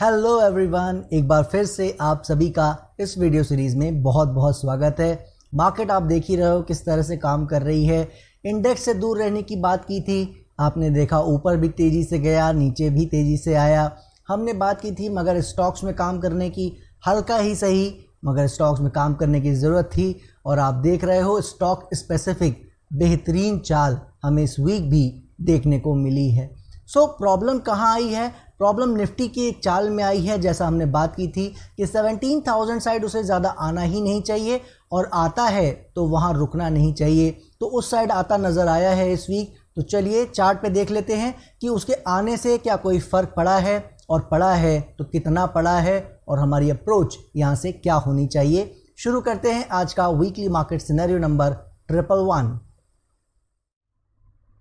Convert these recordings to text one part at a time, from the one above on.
Hello everyone, एक बार फिर से आप सभी का इस वीडियो सीरीज़ में बहुत बहुत स्वागत है। मार्केट आप देख ही रहे हो किस तरह से काम कर रही है। इंडेक्स से दूर रहने की बात की थी, आपने देखा ऊपर भी तेज़ी से गया, नीचे भी तेज़ी से आया। हमने बात की थी मगर स्टॉक्स में काम करने की, हल्का ही सही मगर स्टॉक्स में काम करने की ज़रूरत थी। और आप देख रहे हो स्टॉक स्पेसिफिक बेहतरीन चाल हमें इस वीक भी देखने को मिली है। सो प्रॉब्लम कहाँ आई है? प्रॉब्लम निफ्टी की एक चाल में आई है। जैसा हमने बात की थी कि 17,000 साइड उसे ज़्यादा आना ही नहीं चाहिए और आता है तो वहाँ रुकना नहीं चाहिए, तो उस साइड आता नज़र आया है इस वीक। तो चलिए चार्ट पे देख लेते हैं कि उसके आने से क्या कोई फ़र्क पड़ा है, और पड़ा है तो कितना पड़ा है, और हमारी अप्रोच यहाँ से क्या होनी चाहिए। शुरू करते हैं आज का वीकली मार्केट सिनेरियो नंबर 111।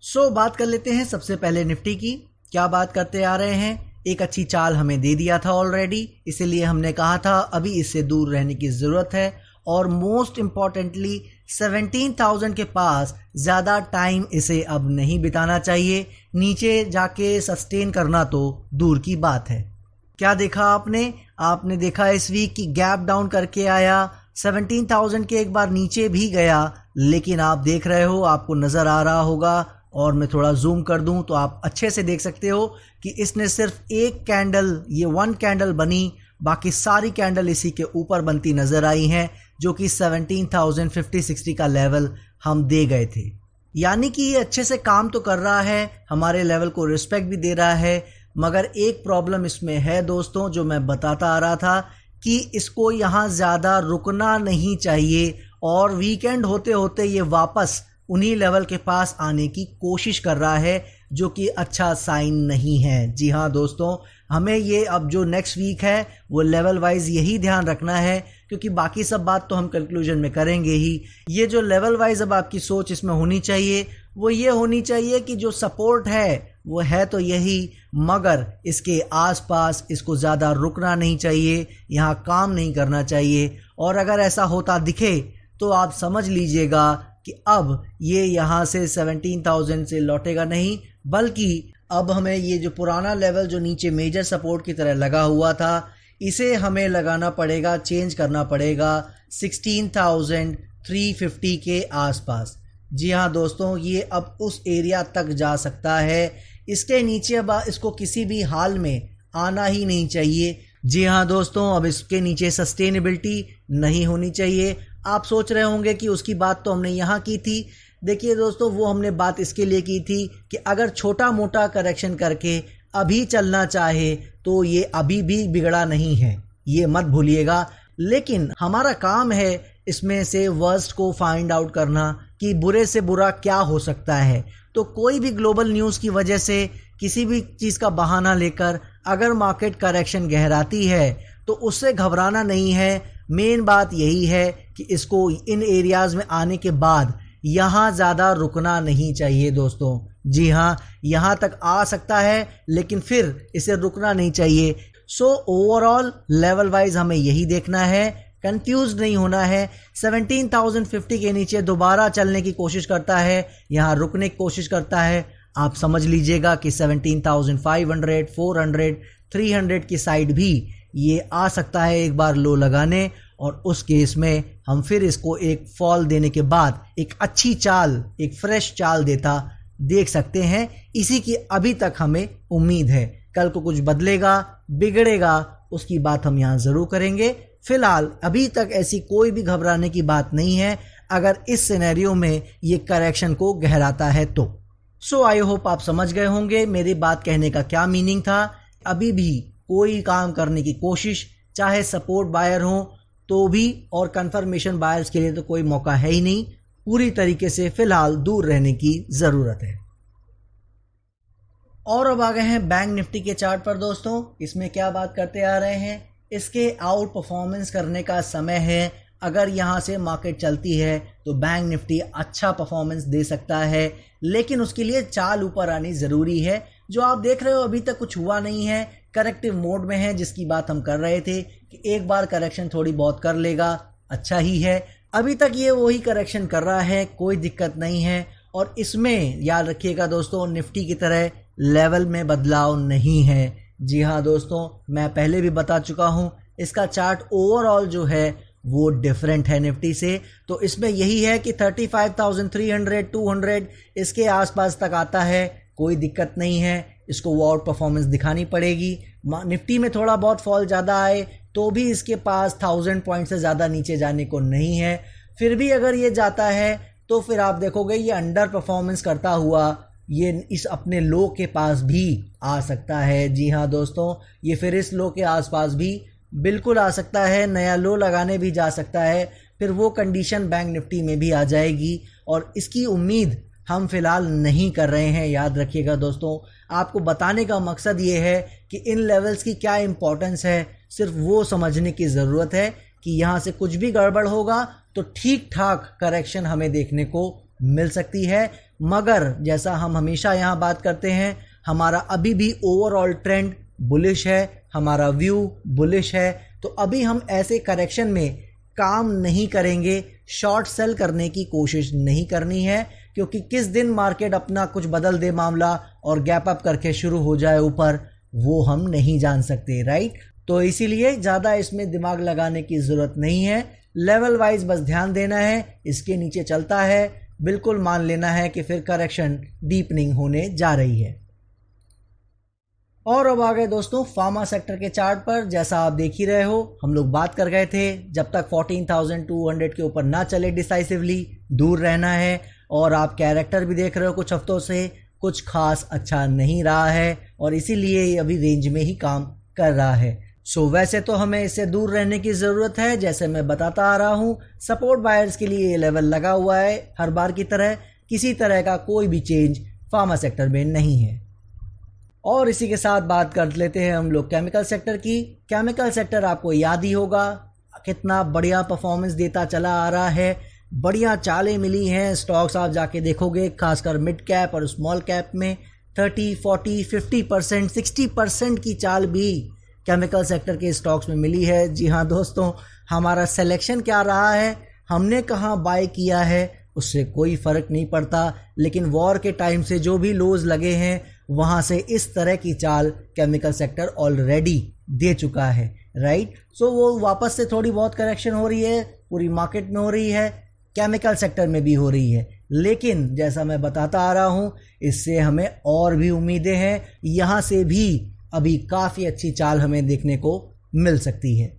सो बात कर लेते हैं सबसे पहले निफ्टी की। क्या बात करते आ रहे हैं, एक अच्छी चाल हमें दे दिया था ऑलरेडी, इसीलिए हमने कहा था अभी इससे दूर रहने की ज़रूरत है। और मोस्ट इम्पॉर्टेंटली 17,000 के पास ज़्यादा टाइम इसे अब नहीं बिताना चाहिए। नीचे जाके सस्टेन करना तो दूर की बात है। क्या देखा आपने देखा इस वीक की गैप डाउन करके आया, 17,000 के एक बार नीचे भी गया, लेकिन आप देख रहे हो, आपको नज़र आ रहा होगा और मैं थोड़ा जूम कर दूं तो आप अच्छे से देख सकते हो कि इसने सिर्फ एक कैंडल, ये वन कैंडल बनी, बाकी सारी कैंडल इसी के ऊपर बनती नज़र आई हैं, जो कि 17,050-60 का लेवल हम दे गए थे। यानी कि ये अच्छे से काम तो कर रहा है, हमारे लेवल को रिस्पेक्ट भी दे रहा है। मगर एक प्रॉब्लम इसमें है दोस्तों, जो मैं बताता आ रहा था कि इसको यहाँ ज़्यादा रुकना नहीं चाहिए, और वीकेंड होते होते ये वापस उन्हीं लेवल के पास आने की कोशिश कर रहा है, जो कि अच्छा साइन नहीं है। जी हाँ दोस्तों, हमें ये अब जो नेक्स्ट वीक है वो लेवल वाइज यही ध्यान रखना है, क्योंकि बाकी सब बात तो हम कंक्लूजन में करेंगे ही। ये जो लेवल वाइज अब आपकी सोच इसमें होनी चाहिए वो ये होनी चाहिए कि जो सपोर्ट है वो है तो यही, मगर इसके आसपास इसको ज़्यादा रुकना नहीं चाहिए, यहाँ काम नहीं करना चाहिए। और अगर ऐसा होता दिखे तो आप समझ लीजिएगा कि अब ये यहाँ से 17,000 से लौटेगा नहीं, बल्कि अब हमें ये जो पुराना लेवल जो नीचे मेजर सपोर्ट की तरह लगा हुआ था, इसे हमें लगाना पड़ेगा, चेंज करना पड़ेगा 16,350 के आसपास। जी हाँ दोस्तों, ये अब उस एरिया तक जा सकता है, इसके नीचे अब इसको किसी भी हाल में आना ही नहीं चाहिए। जी हाँ दोस्तों, अब इसके नीचे सस्टेनेबिलिटी नहीं होनी चाहिए। आप सोच रहे होंगे कि उसकी बात तो हमने यहाँ की थी। देखिए दोस्तों, वो हमने बात इसके लिए की थी कि अगर छोटा मोटा करेक्शन करके अभी चलना चाहे तो ये अभी भी बिगड़ा नहीं है, ये मत भूलिएगा। लेकिन हमारा काम है इसमें से वर्स्ट को फाइंड आउट करना कि बुरे से बुरा क्या हो सकता है। तो कोई भी ग्लोबल न्यूज़ की वजह से किसी भी चीज़ का बहाना लेकर अगर मार्केट करेक्शन गहराती है तो उससे घबराना नहीं है। मेन बात यही है कि इसको इन एरियाज़ में आने के बाद यहाँ ज़्यादा रुकना नहीं चाहिए दोस्तों। जी हाँ, यहाँ तक आ सकता है लेकिन फिर इसे रुकना नहीं चाहिए। सो ओवरऑल लेवल वाइज हमें यही देखना है, कंफ्यूज नहीं होना है। 17,050 के नीचे दोबारा चलने की कोशिश करता है, यहाँ रुकने की कोशिश करता है, आप समझ लीजिएगा कि 17,500, 400, 300 की साइड भी ये आ सकता है एक बार लो लगाने। और उस केस में हम फिर इसको एक फॉल देने के बाद एक अच्छी चाल, एक फ्रेश चाल देता देख सकते हैं। इसी की अभी तक हमें उम्मीद है। कल को कुछ बदलेगा, बिगड़ेगा, उसकी बात हम यहाँ ज़रूर करेंगे। फिलहाल अभी तक ऐसी कोई भी घबराने की बात नहीं है अगर इस सिनेरियो में ये करेक्शन को गहराता है तो। सो आई होप आप समझ गए होंगे मेरी बात कहने का क्या मीनिंग था। अभी भी कोई काम करने की कोशिश, चाहे सपोर्ट बायर हो तो भी, और कंफर्मेशन बायर्स के लिए तो कोई मौका है ही नहीं। पूरी तरीके से फिलहाल दूर रहने की ज़रूरत है। और अब आ गए हैं बैंक निफ्टी के चार्ट पर दोस्तों। इसमें क्या बात करते आ रहे हैं, इसके आउट परफॉर्मेंस करने का समय है। अगर यहाँ से मार्केट चलती है तो बैंक निफ्टी अच्छा परफॉर्मेंस दे सकता है, लेकिन उसके लिए चाल ऊपर आनी ज़रूरी है। जो आप देख रहे हो अभी तक कुछ हुआ नहीं है, करेक्टिव मोड में है, जिसकी बात हम कर रहे थे कि एक बार करेक्शन थोड़ी बहुत कर लेगा, अच्छा ही है। अभी तक ये वही करेक्शन कर रहा है, कोई दिक्कत नहीं है। और इसमें याद रखिएगा दोस्तों, निफ्टी की तरह लेवल में बदलाव नहीं है। जी हाँ दोस्तों, मैं पहले भी बता चुका हूँ, इसका चार्ट ओवरऑल जो है वो डिफरेंट है निफ्टी से। तो इसमें यही है कि 35,300 200 इसके आसपास तक आता है, कोई दिक्कत नहीं है, इसको वो आउट परफॉर्मेंस दिखानी पड़ेगी। निफ्टी में थोड़ा बहुत फॉल ज़्यादा आए तो भी इसके पास 1000 पॉइंट से ज़्यादा नीचे जाने को नहीं है। फिर भी अगर ये जाता है तो फिर आप देखोगे ये अंडर परफॉर्मेंस करता हुआ ये इस अपने लो के पास भी आ सकता है। जी हाँ दोस्तों, ये फिर इस लो के आसपास भी बिल्कुल आ सकता है, नया लो लगाने भी जा सकता है। फिर वो कंडीशन बैंक निफ्टी में भी आ जाएगी और इसकी उम्मीद हम फिलहाल नहीं कर रहे हैं। याद रखिएगा दोस्तों, आपको बताने का मकसद ये है कि इन लेवल्स की क्या इंपॉर्टेंस है, सिर्फ वो समझने की ज़रूरत है कि यहाँ से कुछ भी गड़बड़ होगा तो ठीक ठाक करेक्शन हमें देखने को मिल सकती है। मगर जैसा हम हमेशा यहाँ बात करते हैं, हमारा अभी भी ओवरऑल ट्रेंड बुलिश है, हमारा व्यू बुलिश है। तो अभी हम ऐसे करेक्शन में काम नहीं करेंगे, शॉर्ट सेल करने की कोशिश नहीं करनी है, क्योंकि किस दिन मार्केट अपना कुछ बदल दे मामला और गैप अप करके शुरू हो जाए ऊपर, वो हम नहीं जान सकते, राइट। तो इसीलिए ज़्यादा इसमें दिमाग लगाने की ज़रूरत नहीं है, लेवल वाइज बस ध्यान देना है। इसके नीचे चलता है, बिल्कुल मान लेना है कि फिर करेक्शन डीपनिंग होने जा रही है। और अब आ गए दोस्तों फार्मा सेक्टर के चार्ट पर। जैसा आप देख ही रहे हो, हम लोग बात कर गए थे, जब तक 14,200 के ऊपर ना चले डिसाइसिवली दूर रहना है। और आप कैरेक्टर भी देख रहे हो, कुछ हफ्तों से कुछ खास अच्छा नहीं रहा है और इसीलिए ये अभी रेंज में ही काम कर रहा है। वैसे तो हमें इससे दूर रहने की ज़रूरत है, जैसे मैं बताता आ रहा हूँ। सपोर्ट बायर्स के लिए ये लेवल लगा हुआ है, हर बार की तरह किसी तरह का कोई भी चेंज फार्मा सेक्टर में नहीं है। और इसी के साथ बात कर लेते हैं हम लोग केमिकल सेक्टर की। केमिकल सेक्टर आपको याद ही होगा कितना बढ़िया परफॉर्मेंस देता चला आ रहा है, बढ़िया चालें मिली हैं। स्टॉक्स आप जाके देखोगे, खासकर मिड कैप और स्मॉल कैप में 30, 40, 50%, 60% की चाल भी केमिकल सेक्टर के स्टॉक्स में मिली है। जी हाँ दोस्तों, हमारा सिलेक्शन क्या रहा है, हमने कहाँ बाय किया है, उससे कोई फ़र्क नहीं पड़ता। लेकिन वॉर के टाइम से जो भी लोज लगे हैं, वहाँ से इस तरह की चाल केमिकल सेक्टर ऑलरेडी दे चुका है, राइट। सो वो वापस से थोड़ी बहुत करेक्शन हो रही है, पूरी मार्केट में हो रही है, केमिकल सेक्टर में भी हो रही है। लेकिन जैसा मैं बताता आ रहा हूँ, इससे हमें और भी उम्मीदें हैं, यहाँ से भी अभी काफ़ी अच्छी चाल हमें देखने को मिल सकती है।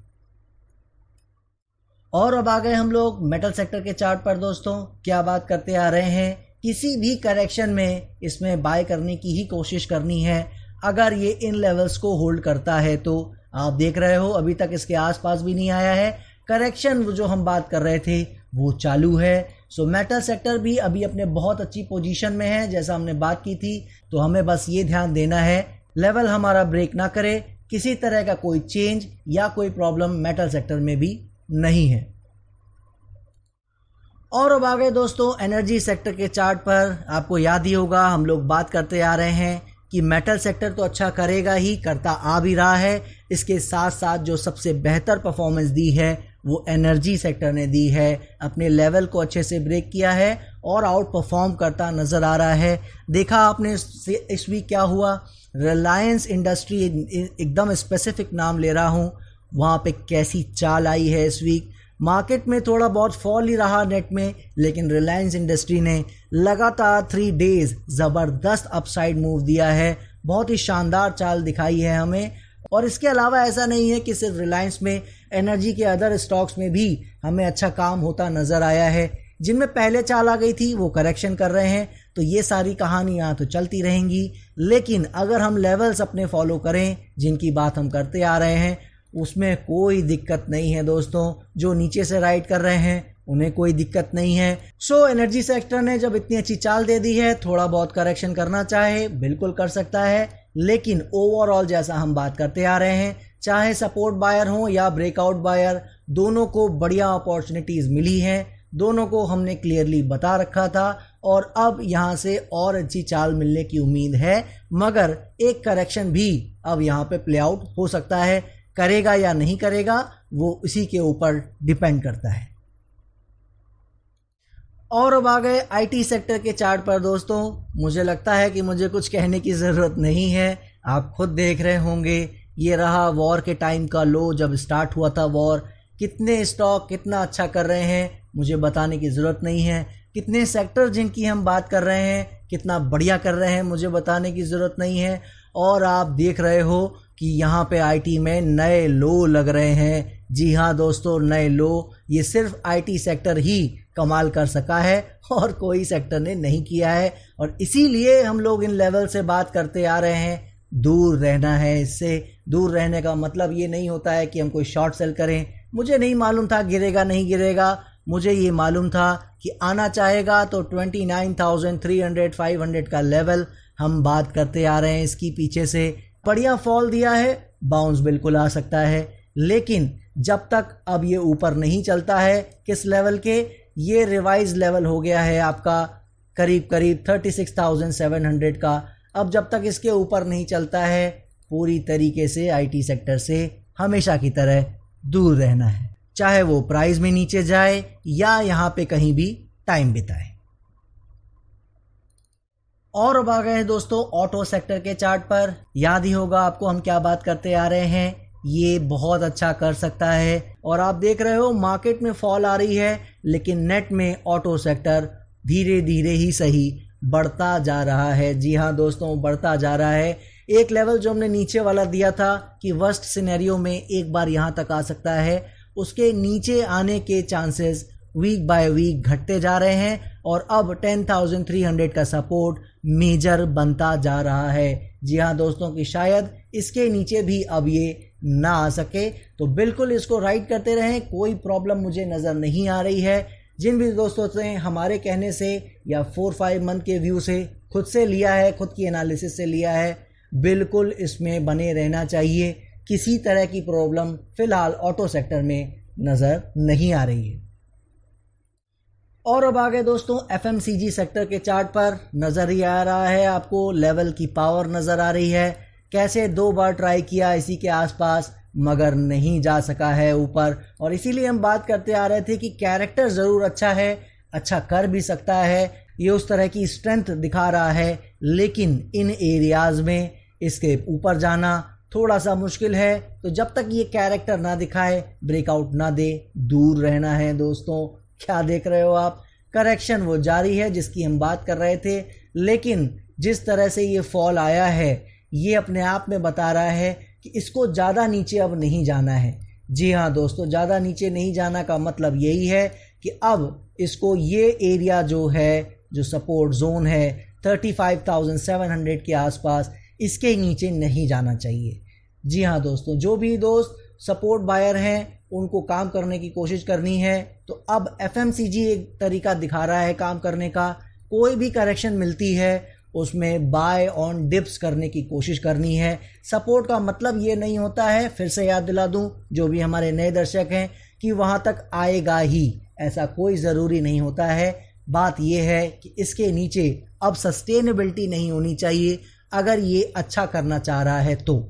और अब आ गए हम लोग मेटल सेक्टर के चार्ट पर। दोस्तों क्या बात करते आ रहे हैं, किसी भी करेक्शन में इसमें बाय करने की ही कोशिश करनी है। अगर ये इन लेवल्स को होल्ड करता है तो आप देख रहे हो अभी तक इसके आसपास भी नहीं आया है। करेक्शन जो हम बात कर रहे थे वो चालू है। सो मेटल सेक्टर भी अभी अपने बहुत अच्छी पोजीशन में है, जैसा हमने बात की थी। तो हमें बस ये ध्यान देना है लेवल हमारा ब्रेक ना करे, किसी तरह का कोई चेंज या कोई प्रॉब्लम मेटल सेक्टर में भी नहीं है। और अब आ गए दोस्तों एनर्जी सेक्टर के चार्ट पर। आपको याद ही होगा, हम लोग बात करते आ रहे हैं कि मेटल सेक्टर तो अच्छा करेगा ही, करता आ भी रहा है। इसके साथ साथ जो सबसे बेहतर परफॉर्मेंस दी है वो एनर्जी सेक्टर ने दी है, अपने लेवल को अच्छे से ब्रेक किया है और आउट परफॉर्म करता नज़र आ रहा है। देखा आपने इस वीक क्या हुआ, रिलायंस इंडस्ट्री, एकदम स्पेसिफिक नाम ले रहा हूँ, वहाँ पे कैसी चाल आई है इस वीक। मार्केट में थोड़ा बहुत फॉल ही रहा नेट में, लेकिन रिलायंस इंडस्ट्री ने लगातार 3 डेज ज़बरदस्त अपसाइड मूव दिया है, बहुत ही शानदार चाल दिखाई है हमें। और इसके अलावा ऐसा नहीं है कि सिर्फ रिलायंस में, एनर्जी के अदर स्टॉक्स में भी हमें अच्छा काम होता नज़र आया है। जिनमें पहले चाल आ गई थी वो करेक्शन कर रहे हैं। तो ये सारी कहानियाँ तो चलती रहेंगी, लेकिन अगर हम लेवल्स अपने फॉलो करें जिनकी बात हम करते आ रहे हैं, उसमें कोई दिक्कत नहीं है दोस्तों। जो नीचे से राइड कर रहे हैं उन्हें कोई दिक्कत नहीं है। सो एनर्जी सेक्टर ने जब इतनी अच्छी चाल दे दी है, थोड़ा बहुत करेक्शन करना चाहे बिल्कुल कर सकता है। लेकिन ओवरऑल जैसा हम बात करते आ रहे हैं, चाहे सपोर्ट बायर हो या ब्रेकआउट बायर, दोनों को बढ़िया अपॉर्चुनिटीज़ मिली हैं, दोनों को हमने क्लियरली बता रखा था। और अब यहाँ से और अच्छी चाल मिलने की उम्मीद है, मगर एक करेक्शन भी अब यहाँ पे प्ले आउट हो सकता है। करेगा या नहीं करेगा वो इसी के ऊपर डिपेंड करता है। और अब आ गए आईटी सेक्टर के चार्ट पर। दोस्तों मुझे लगता है कि मुझे कुछ कहने की ज़रूरत नहीं है, आप खुद देख रहे होंगे, ये रहा वॉर के टाइम का लो, जब स्टार्ट हुआ था वॉर। कितने स्टॉक कितना अच्छा कर रहे हैं मुझे बताने की ज़रूरत नहीं है, कितने सेक्टर जिनकी हम बात कर रहे हैं कितना बढ़िया कर रहे हैं मुझे बताने की ज़रूरत नहीं है। और आप देख रहे हो कि यहाँ पे आईटी में नए लो लग रहे हैं। जी हाँ दोस्तों, नए लो। ये सिर्फ आईटी सेक्टर ही कमाल कर सका है और कोई सेक्टर ने नहीं किया है, और इसीलिए हम लोग इन लेवल से बात करते आ रहे हैं। दूर रहना है इससे। दूर रहने का मतलब ये नहीं होता है कि हम कोई शॉर्ट सेल करें। मुझे नहीं मालूम था गिरेगा नहीं गिरेगा, मुझे ये मालूम था कि आना चाहेगा तो 29,300 500 का लेवल हम बात करते आ रहे हैं। इसकी पीछे से बढ़िया फॉल दिया है, बाउंस बिल्कुल आ सकता है, लेकिन जब तक अब ये ऊपर नहीं चलता है किस लेवल के, ये रिवाइज लेवल हो गया है आपका करीब करीब 36,700 का। अब जब तक इसके ऊपर नहीं चलता है पूरी तरीके से आईटी सेक्टर से हमेशा की तरह दूर रहना है, चाहे वो प्राइस में नीचे जाए या यहाँ पे कहीं भी टाइम बिताए। और अब आ गए हैं दोस्तों ऑटो सेक्टर के चार्ट पर। याद ही होगा आपको हम क्या बात करते आ रहे हैं, ये बहुत अच्छा कर सकता है। और आप देख रहे हो मार्केट में फॉल आ रही है, लेकिन नेट में ऑटो सेक्टर धीरे धीरे ही सही बढ़ता जा रहा है। जी हाँ दोस्तों, बढ़ता जा रहा है। एक लेवल जो हमने नीचे वाला दिया था कि वर्स्ट सिनेरियो में एक बार यहाँ तक आ सकता है, उसके नीचे आने के चांसेस वीक बाय वीक घटते जा रहे हैं, और अब 10,300 का सपोर्ट मेजर बनता जा रहा है। जी हाँ दोस्तों, कि शायद इसके नीचे भी अब ये ना आ सके, तो बिल्कुल इसको राइड करते रहें, कोई प्रॉब्लम मुझे नज़र नहीं आ रही है। जिन भी दोस्तों से हमारे कहने से या 4-5 मंथ के व्यू से खुद से लिया है, खुद की एनालिसिस से लिया है, बिल्कुल इसमें बने रहना चाहिए। किसी तरह की प्रॉब्लम फिलहाल ऑटो सेक्टर में नज़र नहीं आ रही है। और अब आ गए दोस्तों एफएमसीजी सेक्टर के चार्ट पर। नज़र ही आ रहा है आपको, लेवल की पावर नज़र आ रही है। कैसे 2 बार ट्राई किया इसी के आसपास, मगर नहीं जा सका है ऊपर, और इसीलिए हम बात करते आ रहे थे कि कैरेक्टर ज़रूर अच्छा है, अच्छा कर भी सकता है, ये उस तरह की स्ट्रेंथ दिखा रहा है, लेकिन इन एरियाज़ में इसके ऊपर जाना थोड़ा सा मुश्किल है। तो जब तक ये कैरेक्टर ना दिखाए, ब्रेकआउट ना दे, दूर रहना है दोस्तों। क्या देख रहे हो आप, करेक्शन वो जारी है जिसकी हम बात कर रहे थे, लेकिन जिस तरह से ये फॉल आया है ये अपने आप में बता रहा है कि इसको ज़्यादा नीचे अब नहीं जाना है। जी हाँ दोस्तों, ज़्यादा नीचे नहीं जाना का मतलब यही है कि अब इसको ये एरिया जो है, जो सपोर्ट जोन है 35,700 के आसपास, इसके नीचे नहीं जाना चाहिए। जी हाँ दोस्तों, जो भी दोस्त सपोर्ट बायर हैं उनको काम करने की कोशिश करनी है। तो अब एफएमसीजी एक तरीका दिखा रहा है काम करने का। कोई भी करेक्शन मिलती है उसमें बाय ऑन डिप्स करने की कोशिश करनी है। सपोर्ट का मतलब ये नहीं होता है, फिर से याद दिला दूं जो भी हमारे नए दर्शक हैं, कि वहाँ तक आएगा ही, ऐसा कोई ज़रूरी नहीं होता है। बात यह है कि इसके नीचे अब सस्टेनेबिलिटी नहीं होनी चाहिए अगर ये अच्छा करना चाह रहा है तो।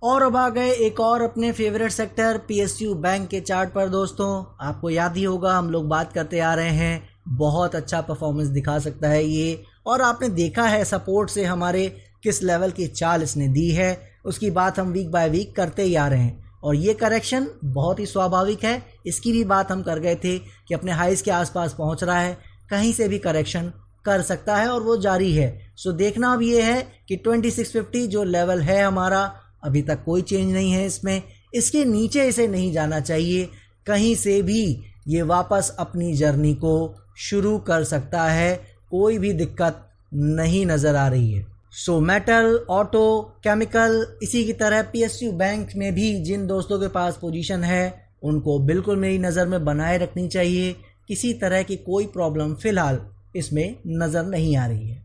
और अब आ गए एक और अपने फेवरेट सेक्टर पीएसयू बैंक के चार्ट पर। दोस्तों आपको याद ही होगा हम लोग बात करते आ रहे हैं, बहुत अच्छा परफॉर्मेंस दिखा सकता है ये, और आपने देखा है सपोर्ट से हमारे किस लेवल की चाल इसने दी है, उसकी बात हम वीक बाय वीक करते ही आ रहे हैं। और ये करेक्शन बहुत ही स्वाभाविक है, इसकी भी बात हम कर गए थे कि अपने हाइस के आसपास पहुंच रहा है, कहीं से भी करेक्शन कर सकता है और वो जारी है। सो देखना अब ये है कि 2650 जो लेवल है हमारा, अभी तक कोई चेंज नहीं है इसमें, इसके नीचे इसे नहीं जाना चाहिए। कहीं से भी ये वापस अपनी जर्नी को शुरू कर सकता है, कोई भी दिक्कत नहीं नज़र आ रही है। सो मेटल, ऑटो, केमिकल, इसी की तरह पीएसयू बैंक में भी जिन दोस्तों के पास पोजीशन है उनको बिल्कुल मेरी नज़र में बनाए रखनी चाहिए। किसी तरह की कोई प्रॉब्लम फ़िलहाल इसमें नज़र नहीं आ रही है।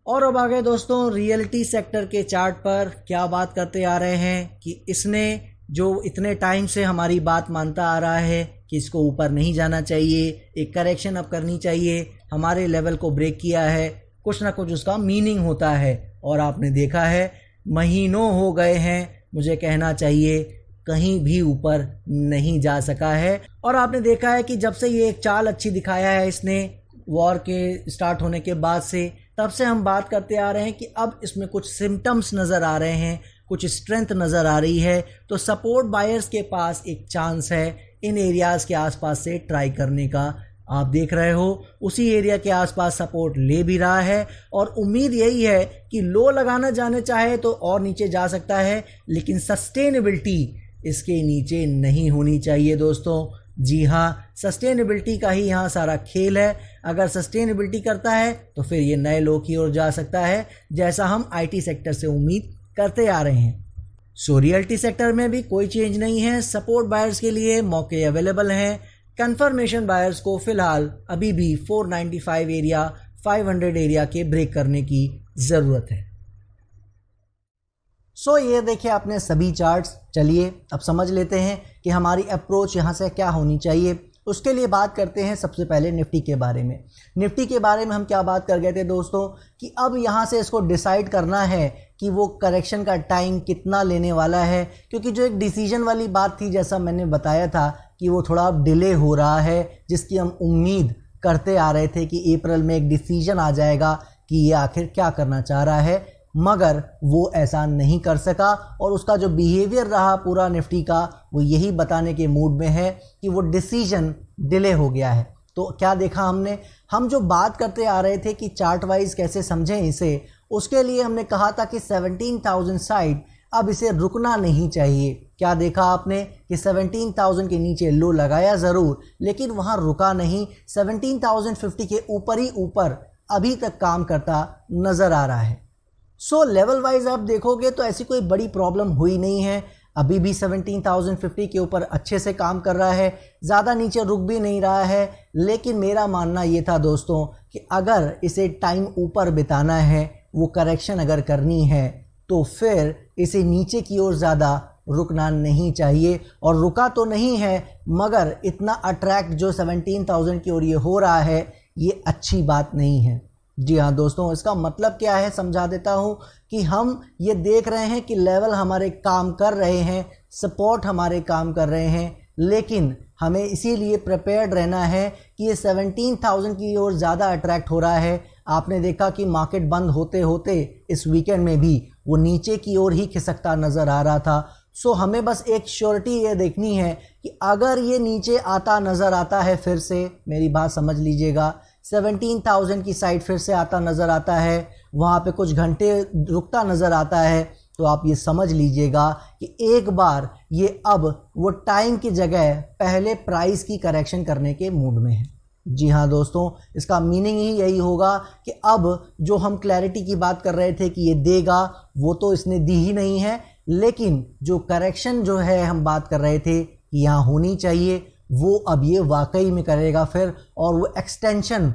और अब आ गए दोस्तों रियल्टी सेक्टर के चार्ट पर। क्या बात करते आ रहे हैं कि इसने जो इतने टाइम से हमारी बात मानता आ रहा है कि इसको ऊपर नहीं जाना चाहिए, एक करेक्शन अब करनी चाहिए, हमारे लेवल को ब्रेक किया है, कुछ ना कुछ उसका मीनिंग होता है। और आपने देखा है महीनों हो गए हैं, मुझे कहना चाहिए, कहीं भी ऊपर नहीं जा सका है। और आपने देखा है कि जब से ये एक चाल अच्छी दिखाया है इसने वॉर के स्टार्ट होने के बाद से, तब से हम बात करते आ रहे हैं कि अब इसमें कुछ सिम्टम्स नज़र आ रहे हैं, कुछ स्ट्रेंथ नज़र आ रही है, तो सपोर्ट बायर्स के पास एक चांस है इन एरियाज़ के आसपास से ट्राई करने का। आप देख रहे हो उसी एरिया के आसपास सपोर्ट ले भी रहा है और उम्मीद यही है कि लो लगाना जाने चाहे तो और नीचे जा सकता है, लेकिन सस्टेनेबिलिटी इसके नीचे नहीं होनी चाहिए दोस्तों। जी हाँ, सस्टेनेबिलिटी का ही यहाँ सारा खेल है। अगर सस्टेनेबिलिटी करता है तो फिर ये नए लो की ओर जा सकता है, जैसा हम आईटी सेक्टर से उम्मीद करते आ रहे हैं। सो रियल्टी सेक्टर में भी कोई चेंज नहीं है। सपोर्ट बायर्स के लिए मौके अवेलेबल हैं। कंफर्मेशन बायर्स को फिलहाल अभी भी 495 एरिया, 500 एरिया के ब्रेक करने की ज़रूरत है। सो ये देखिए आपने सभी चार्ट्स। चलिए अब समझ लेते हैं कि हमारी अप्रोच यहाँ से क्या होनी चाहिए। उसके लिए बात करते हैं सबसे पहले निफ्टी के बारे में। निफ्टी के बारे में हम क्या बात कर गए थे दोस्तों कि अब यहाँ से इसको डिसाइड करना है कि वो करेक्शन का टाइम कितना लेने वाला है, क्योंकि जो एक डिसीजन वाली बात थी, जैसा मैंने बताया था कि वो थोड़ा डिले हो रहा है, जिसकी हम उम्मीद करते आ रहे थे कि अप्रैल में एक डिसीजन आ जाएगा कि ये आखिर क्या करना चाह रहा है, मगर वो ऐसा नहीं कर सका और उसका जो बिहेवियर रहा पूरा निफ्टी का, वो यही बताने के मूड में है कि वो डिसीजन डिले हो गया है। तो क्या देखा हमने, हम जो बात करते आ रहे थे कि चार्ट वाइज कैसे समझें इसे, उसके लिए हमने कहा था कि 17,000 साइड अब इसे रुकना नहीं चाहिए। क्या देखा आपने कि 17,000 के नीचे लो लगाया ज़रूर, लेकिन वहाँ रुका नहीं, 17,050 के ऊपर ही ऊपर अभी तक काम करता नज़र आ रहा है। सो लेवल वाइज आप देखोगे तो ऐसी कोई बड़ी प्रॉब्लम हुई नहीं है, अभी भी 17,050 के ऊपर अच्छे से काम कर रहा है, ज़्यादा नीचे रुक भी नहीं रहा है। लेकिन मेरा मानना ये था दोस्तों कि अगर इसे टाइम ऊपर बिताना है, वो करेक्शन अगर करनी है, तो फिर इसे नीचे की ओर ज़्यादा रुकना नहीं चाहिए। और रुका तो नहीं है, मगर इतना अट्रैक्ट जो 17,000 की ओर ये हो रहा है, ये अच्छी बात नहीं है। जी हाँ दोस्तों, इसका मतलब क्या है समझा देता हूँ कि हम ये देख रहे हैं कि लेवल हमारे काम कर रहे हैं, सपोर्ट हमारे काम कर रहे हैं, लेकिन हमें इसीलिए प्रिपेयर्ड रहना है कि ये 17,000 की ओर ज़्यादा अट्रैक्ट हो रहा है। आपने देखा कि मार्केट बंद होते होते इस वीकेंड में भी वो नीचे की ओर ही खिसकता नज़र आ रहा था। सो हमें बस एक श्योरिटी ये देखनी है कि अगर ये नीचे आता नज़र आता है, फिर से मेरी बात समझ लीजिएगा, 17,000 की साइड फिर से आता नज़र आता है, वहाँ पे कुछ घंटे रुकता नज़र आता है, तो आप ये समझ लीजिएगा कि एक बार ये अब वो टाइम की जगह पहले प्राइस की करेक्शन करने के मूड में है। जी हाँ दोस्तों, इसका मीनिंग ही यही होगा कि अब जो हम क्लैरिटी की बात कर रहे थे कि ये देगा, वो तो इसने दी ही नहीं है, लेकिन जो करेक्शन जो है हम बात कर रहे थे कि यहाँ होनी चाहिए, वो अब ये वाकई में करेगा फिर, और वो एक्सटेंशन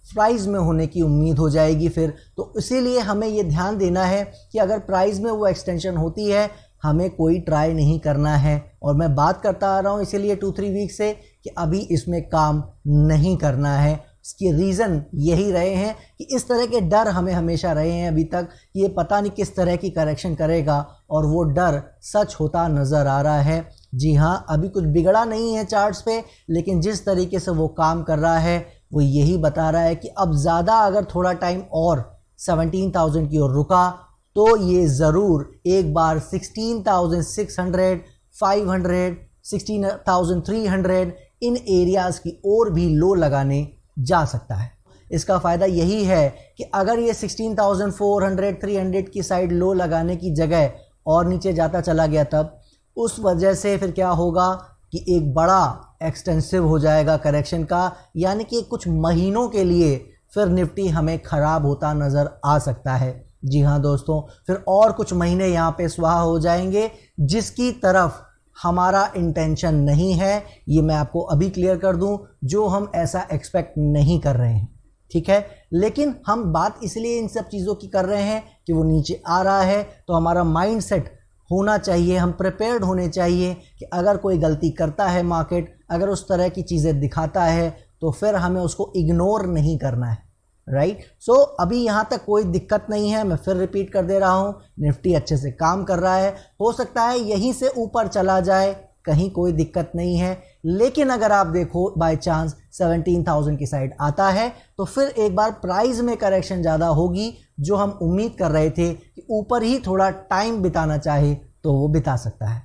प्राइस में होने की उम्मीद हो जाएगी फिर। तो इसीलिए हमें ये ध्यान देना है कि अगर प्राइस में वो एक्सटेंशन होती है, हमें कोई ट्राई नहीं करना है। और मैं बात करता आ रहा हूँ इसीलिए 2-3 वीक से कि अभी इसमें काम नहीं करना है। इसके रीज़न यही रहे हैं कि इस तरह के डर हमें हमेशा रहे हैं अभी तक कि ये पता नहीं किस तरह की करेक्शन करेगा, और वो डर सच होता नज़र आ रहा है। जी हाँ, अभी कुछ बिगड़ा नहीं है चार्ट्स पे, लेकिन जिस तरीके से वो काम कर रहा है वो यही बता रहा है कि अब ज़्यादा अगर थोड़ा टाइम और 17,000 की ओर रुका तो ये ज़रूर एक बार 16,600, 500, 16,300 इन एरियाज़ की ओर भी लो लगाने जा सकता है। इसका फ़ायदा यही है कि अगर ये 16,400, 300 की साइड लो लगाने की जगह और नीचे जाता चला गया, तब उस वजह से फिर क्या होगा कि एक बड़ा एक्सटेंसिव हो जाएगा करेक्शन का, यानी कि कुछ महीनों के लिए फिर निफ्टी हमें ख़राब होता नज़र आ सकता है। जी हाँ दोस्तों, फिर और कुछ महीने यहाँ पे स्वाहा हो जाएंगे, जिसकी तरफ हमारा इंटेंशन नहीं है। ये मैं आपको अभी क्लियर कर दूं, जो हम ऐसा एक्सपेक्ट नहीं कर रहे हैं, ठीक है। लेकिन हम बात इसलिए इन सब चीज़ों की कर रहे हैं कि वो नीचे आ रहा है, तो हमारा माइंड सेट होना चाहिए, हम प्रिपेयर्ड होने चाहिए कि अगर कोई गलती करता है मार्केट, अगर उस तरह की चीज़ें दिखाता है, तो फिर हमें उसको इग्नोर नहीं करना है, राइट। सो अभी यहाँ तक कोई दिक्कत नहीं है। मैं फिर रिपीट कर दे रहा हूँ, निफ्टी अच्छे से काम कर रहा है। हो सकता है यहीं से ऊपर चला जाए, कहीं कोई दिक्कत नहीं है। लेकिन अगर आप देखो बाय चांस 17,000 की साइड आता है तो फिर एक बार प्राइस में करेक्शन ज़्यादा होगी, जो हम उम्मीद कर रहे थे कि ऊपर ही थोड़ा टाइम बिताना चाहे तो वो बिता सकता है।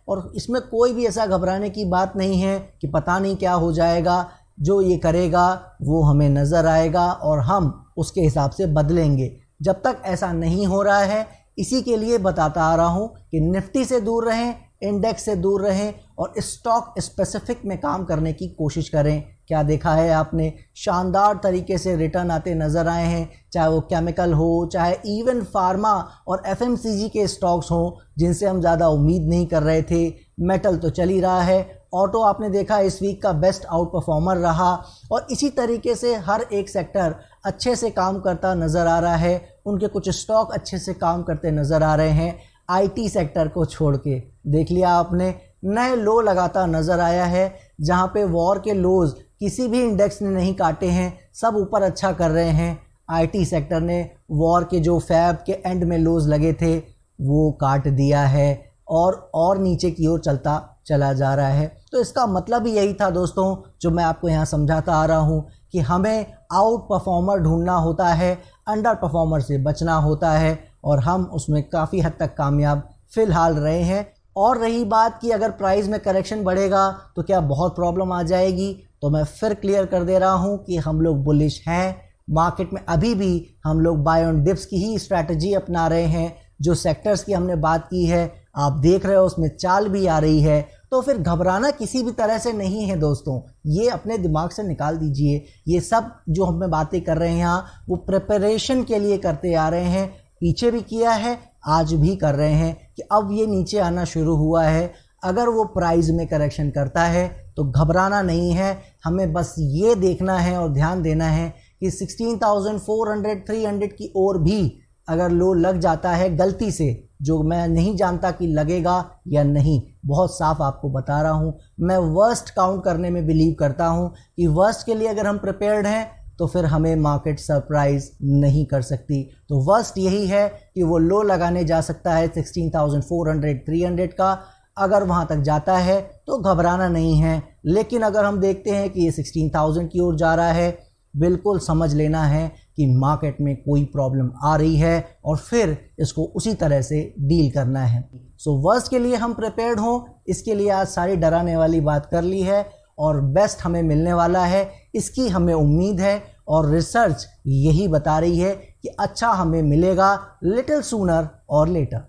और इसमें कोई भी ऐसा घबराने की बात नहीं है कि पता नहीं क्या हो जाएगा। जो ये करेगा वो हमें नज़र आएगा और हम उसके हिसाब से बदलेंगे। जब तक ऐसा नहीं हो रहा है, इसी के लिए बताता आ रहा हूँ कि निफ्टी से दूर रहें, इंडेक्स से दूर रहें और स्टॉक स्पेसिफिक में काम करने की कोशिश करें। क्या देखा है आपने, शानदार तरीके से रिटर्न आते नज़र आए हैं, चाहे वो केमिकल हो, चाहे इवन फार्मा और एफएमसीजी के स्टॉक्स हों जिनसे हम ज़्यादा उम्मीद नहीं कर रहे थे। मेटल तो चल ही रहा है, ऑटो आपने देखा इस वीक का बेस्ट आउट परफॉर्मर रहा और इसी तरीके से हर एक सेक्टर अच्छे से काम करता नज़र आ रहा है। उनके कुछ स्टॉक अच्छे से काम करते नज़र आ रहे हैं। आईटी सेक्टर को छोड़ के देख लिया आपने, नए लो लगाता नज़र आया है। जहां पे वॉर के लोज किसी भी इंडेक्स ने नहीं काटे हैं, सब ऊपर अच्छा कर रहे हैं। आईटी सेक्टर ने वॉर के जो फैब के एंड में लोज लगे थे वो काट दिया है और नीचे की ओर चलता चला जा रहा है। तो इसका मतलब ही यही था दोस्तों, जो मैं आपको यहाँ समझाता आ रहा हूँ कि हमें आउट परफॉर्मर ढूंढना होता है, अंडर परफॉर्मर से बचना होता है और हम उसमें काफ़ी हद तक कामयाब फ़िलहाल रहे हैं। और रही बात कि अगर प्राइस में करेक्शन बढ़ेगा तो क्या बहुत प्रॉब्लम आ जाएगी, तो मैं फिर क्लियर कर दे रहा हूँ कि हम लोग बुलिश हैं। मार्केट में अभी भी हम लोग बाय ऑन डिप्स की ही स्ट्रैटेजी अपना रहे हैं। जो सेक्टर्स की हमने बात की है आप देख रहे हो, उसमें चाल भी आ रही है। तो फिर घबराना किसी भी तरह से नहीं है दोस्तों, ये अपने दिमाग से निकाल दीजिए। ये सब जो हम बातें कर रहे हैं यहाँ वो प्रिपरेशन के लिए करते आ रहे हैं, पीछे भी किया है, आज भी कर रहे हैं कि अब ये नीचे आना शुरू हुआ है। अगर वो प्राइस में करेक्शन करता है तो घबराना नहीं है, हमें बस ये देखना है और ध्यान देना है कि 16,400 300 की ओर भी अगर लो लग जाता है गलती से, जो मैं नहीं जानता कि लगेगा या नहीं, बहुत साफ आपको बता रहा हूँ, मैं वर्स्ट काउंट करने में बिलीव करता हूँ कि वर्स्ट के लिए अगर हम प्रिपेयर्ड हैं तो फिर हमें मार्केट सरप्राइज नहीं कर सकती। तो वर्स्ट यही है कि वो लो लगाने जा सकता है 16,400 300 का। अगर वहाँ तक जाता है तो घबराना नहीं है, लेकिन अगर हम देखते हैं कि ये 16,000 की ओर जा रहा है, बिल्कुल समझ लेना है कि मार्केट में कोई प्रॉब्लम आ रही है और फिर इसको उसी तरह से डील करना है। सो वर्स्ट के लिए हम प्रिपेयर्ड हों, इसके लिए आज सारी डराने वाली बात कर ली है और बेस्ट हमें मिलने वाला है, इसकी हमें उम्मीद है और रिसर्च यही बता रही है कि अच्छा हमें मिलेगा, लिटिल सूनर और लेटर।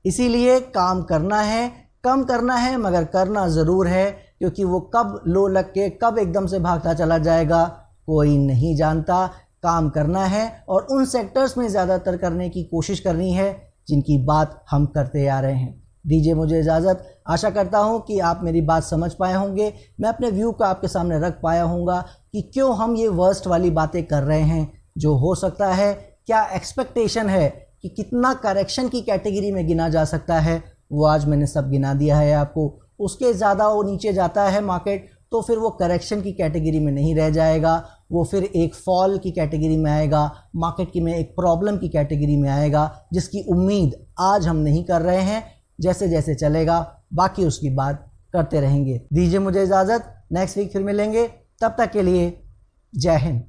इसीलिए काम करना है, कम करना है मगर करना ज़रूर है, क्योंकि वो कब लो लग के कब एकदम से भागता चला जाएगा कोई नहीं जानता। काम करना है और उन सेक्टर्स में ज़्यादातर करने की कोशिश करनी है जिनकी बात हम करते आ रहे हैं। दीजिए मुझे इजाज़त, आशा करता हूं कि आप मेरी बात समझ पाए होंगे, मैं अपने व्यू को आपके सामने रख पाया होऊंगा कि क्यों हम ये वर्स्ट वाली बातें कर रहे हैं, जो हो सकता है, क्या एक्सपेक्टेशन है कि कितना करेक्शन की कैटेगरी में गिना जा सकता है, वो आज मैंने सब गिना दिया है आपको। उसके ज़्यादा वो नीचे जाता है मार्केट तो फिर वो करेक्शन की कैटेगरी में नहीं रह जाएगा, वो फिर एक फॉल की कैटेगरी में आएगा, मार्केट की में एक प्रॉब्लम की कैटेगरी में आएगा, जिसकी उम्मीद आज हम नहीं कर रहे हैं। जैसे जैसे चलेगा बाकी उसकी बात करते रहेंगे। दीजिए मुझे इजाज़त, नेक्स्ट वीक फिर मिलेंगे, तब तक के लिए जय हिंद।